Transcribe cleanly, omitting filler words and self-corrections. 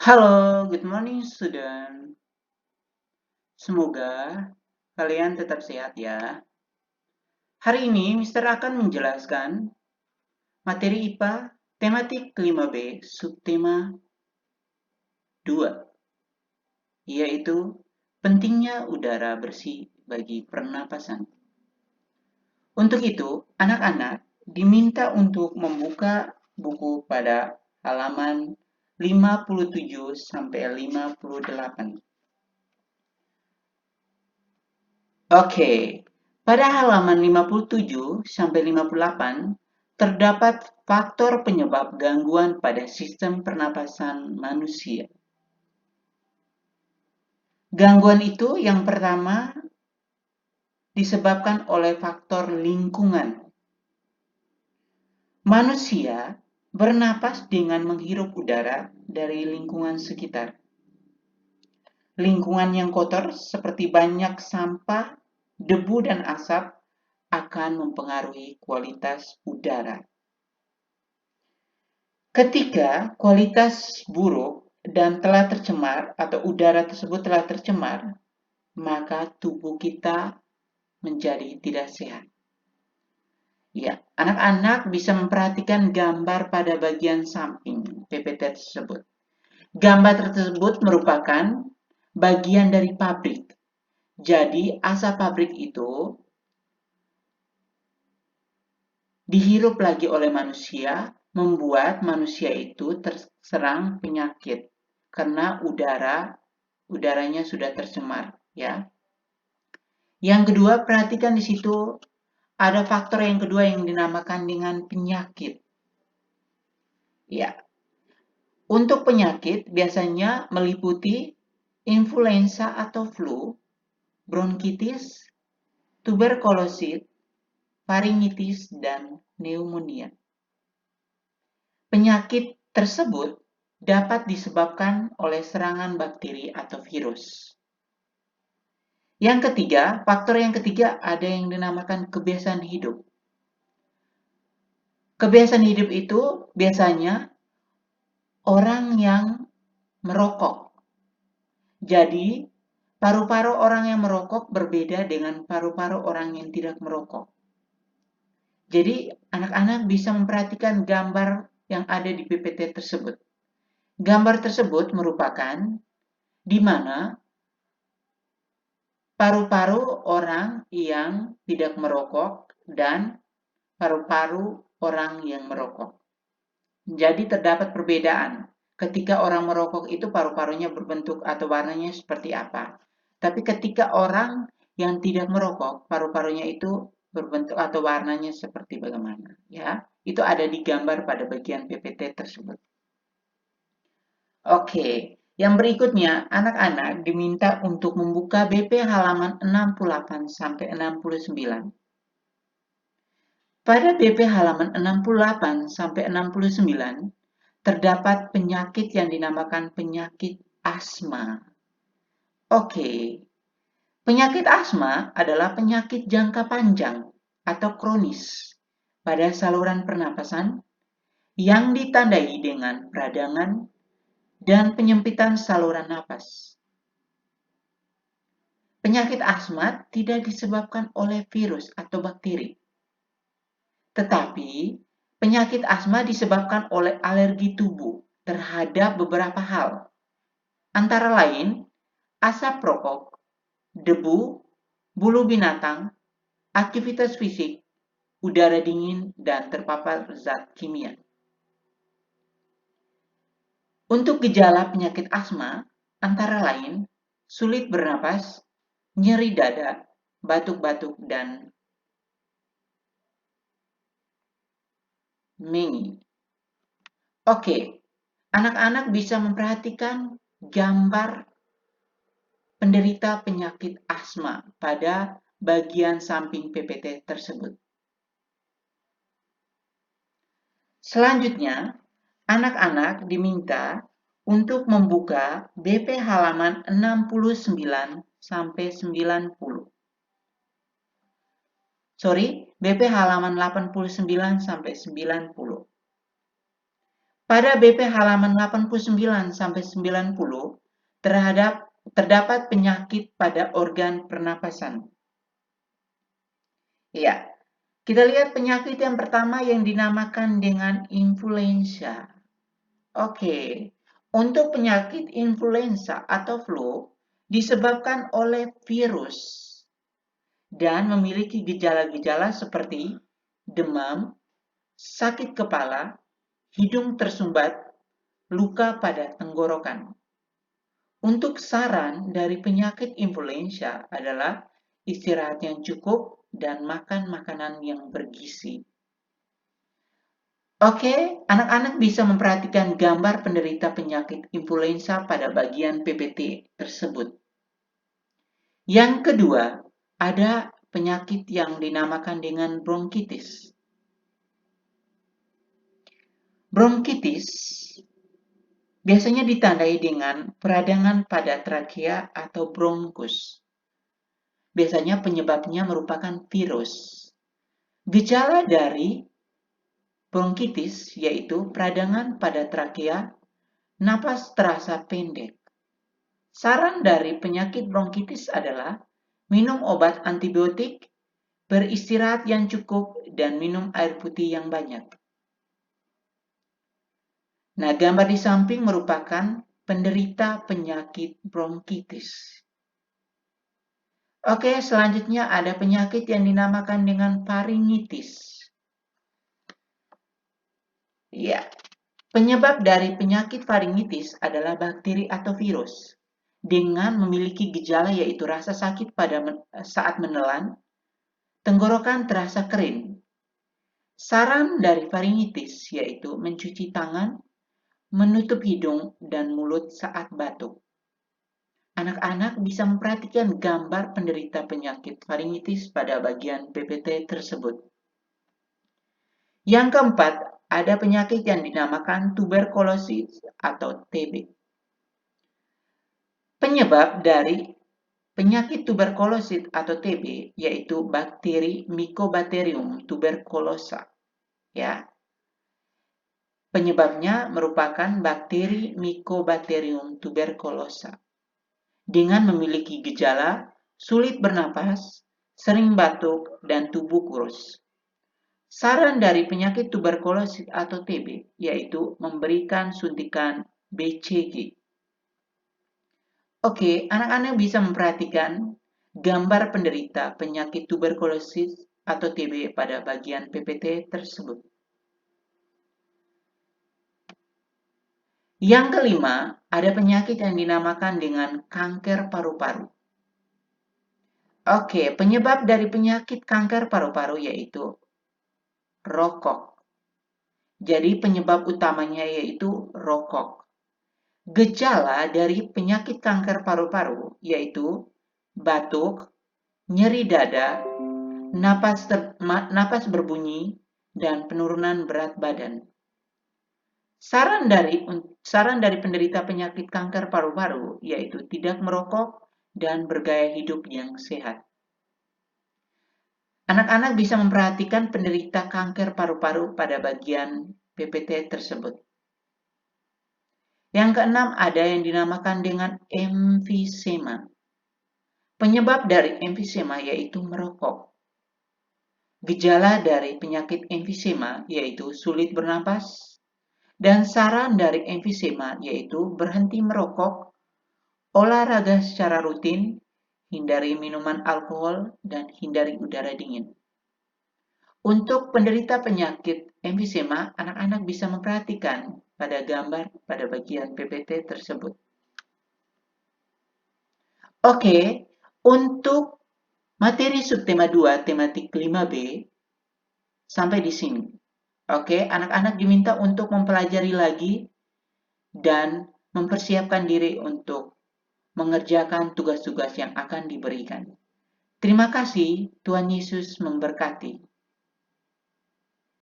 Halo, good morning student. Semoga kalian tetap sehat ya. Hari ini Mister akan menjelaskan materi IPA tematik kelima B subtema 2, yaitu pentingnya udara bersih bagi pernapasan. Untuk itu, anak-anak diminta untuk membuka buku pada halaman 57 sampai 58. Oke, pada halaman 57 sampai 58 terdapat faktor penyebab gangguan pada sistem pernapasan manusia. Gangguan itu yang pertama disebabkan oleh faktor lingkungan. Manusia bernapas dengan menghirup udara dari lingkungan sekitar. Lingkungan yang kotor seperti banyak sampah, debu dan asap akan mempengaruhi kualitas udara. Ketika kualitas buruk dan telah tercemar atau udara tersebut telah tercemar, maka tubuh kita menjadi tidak sehat. Ya, anak-anak bisa memperhatikan gambar pada bagian samping PPT tersebut. Gambar tersebut merupakan bagian dari pabrik. Jadi, asap pabrik itu dihirup lagi oleh manusia, membuat manusia itu terserang penyakit karena udaranya sudah tercemar, ya. Yang kedua, perhatikan di situ ada faktor yang kedua yang dinamakan dengan penyakit. Ya. Untuk penyakit biasanya meliputi influenza atau flu, bronkitis, tuberkulosis, faringitis, dan pneumonia. Penyakit tersebut dapat disebabkan oleh serangan bakteri atau virus. Faktor yang ketiga ada yang dinamakan kebiasaan hidup. Kebiasaan hidup itu biasanya orang yang merokok. Jadi, paru-paru orang yang merokok berbeda dengan paru-paru orang yang tidak merokok. Jadi, anak-anak bisa memperhatikan gambar yang ada di PPT tersebut. Gambar tersebut merupakan di mana paru-paru orang yang tidak merokok dan paru-paru orang yang merokok. Jadi terdapat perbedaan. Ketika orang merokok itu paru-parunya berbentuk atau warnanya seperti apa. Tapi ketika orang yang tidak merokok, paru-parunya itu berbentuk atau warnanya seperti bagaimana. Ya, itu ada di gambar pada bagian PPT tersebut. Oke, yang berikutnya anak-anak diminta untuk membuka BP halaman 68 sampai 69. Pada BP halaman 68 sampai 69 terdapat penyakit yang dinamakan penyakit asma. Oke, penyakit asma adalah penyakit jangka panjang atau kronis pada saluran pernapasan yang ditandai dengan peradangan dan penyempitan saluran napas. Penyakit asma tidak disebabkan oleh virus atau bakteri, tetapi penyakit asma disebabkan oleh alergi tubuh terhadap beberapa hal, antara lain asap rokok, debu, bulu binatang, aktivitas fisik, udara dingin, dan terpapar zat kimia. Untuk gejala penyakit asma, antara lain sulit bernapas, nyeri dada, batuk-batuk, dan mengi. Oke, anak-anak bisa memperhatikan gambar penderita penyakit asma pada bagian samping PPT tersebut. Selanjutnya, anak-anak diminta untuk membuka BP halaman 69 sampai 90. BP halaman 89 sampai 90. Pada BP halaman 89 sampai 90 terdapat penyakit pada organ pernapasan. Ya, kita lihat penyakit yang pertama yang dinamakan dengan influenza. Oke, untuk penyakit influenza atau flu disebabkan oleh virus dan memiliki gejala-gejala seperti demam, sakit kepala, hidung tersumbat, luka pada tenggorokan. Untuk saran dari penyakit influenza adalah istirahat yang cukup dan makan makanan yang bergizi. Oke, anak-anak bisa memperhatikan gambar penderita penyakit influenza pada bagian PPT tersebut. Yang kedua, ada penyakit yang dinamakan dengan bronkitis. Bronkitis biasanya ditandai dengan peradangan pada trakea atau bronkus. Biasanya penyebabnya merupakan virus. Gejala dari bronkitis yaitu peradangan pada trakea, napas terasa pendek. Saran dari penyakit bronkitis adalah minum obat antibiotik, beristirahat yang cukup, dan minum air putih yang banyak. Nah, gambar di samping merupakan penderita penyakit bronkitis. Oke, selanjutnya ada penyakit yang dinamakan dengan faringitis. Ya, penyebab dari penyakit faringitis adalah bakteri atau virus dengan memiliki gejala yaitu rasa sakit saat menelan, tenggorokan terasa kering. Saran dari faringitis yaitu mencuci tangan, menutup hidung dan mulut saat batuk. Anak-anak bisa memperhatikan gambar penderita penyakit faringitis pada bagian PPT tersebut. Yang keempat, ada penyakit yang dinamakan tuberkulosis atau TB. Penyebab dari penyakit tuberkulosis atau TB yaitu bakteri Mycobacterium tuberculosa. Ya. Penyebabnya merupakan bakteri Mycobacterium tuberculosa. Dengan memiliki gejala sulit bernapas, sering batuk, dan tubuh kurus. Saran dari penyakit tuberkulosis atau TB yaitu memberikan suntikan BCG. Oke, anak-anak bisa memperhatikan gambar penderita penyakit tuberkulosis atau TB pada bagian PPT tersebut. Yang kelima, ada penyakit yang dinamakan dengan kanker paru-paru. Oke, penyebab dari penyakit kanker paru-paru yaitu rokok. Jadi penyebab utamanya yaitu rokok. Gejala dari penyakit kanker paru-paru yaitu batuk, nyeri dada, napas berbunyi, dan penurunan berat badan. Saran dari penderita penyakit kanker paru-paru yaitu tidak merokok dan bergaya hidup yang sehat. Anak-anak bisa memperhatikan penderita kanker paru-paru pada bagian PPT tersebut. Yang keenam ada yang dinamakan dengan emfisema. Penyebab dari emfisema yaitu merokok. Gejala dari penyakit emfisema yaitu sulit bernapas, dan saran dari emfisema yaitu berhenti merokok, olahraga secara rutin, hindari minuman alkohol, dan hindari udara dingin. Untuk penderita penyakit emfisema, anak-anak bisa memperhatikan pada gambar pada bagian PPT tersebut. Oke, untuk materi subtema 2 tematik 5B sampai di sini. Oke, anak-anak diminta untuk mempelajari lagi dan mempersiapkan diri untuk mengerjakan tugas-tugas yang akan diberikan. Terima kasih, Tuhan Yesus memberkati.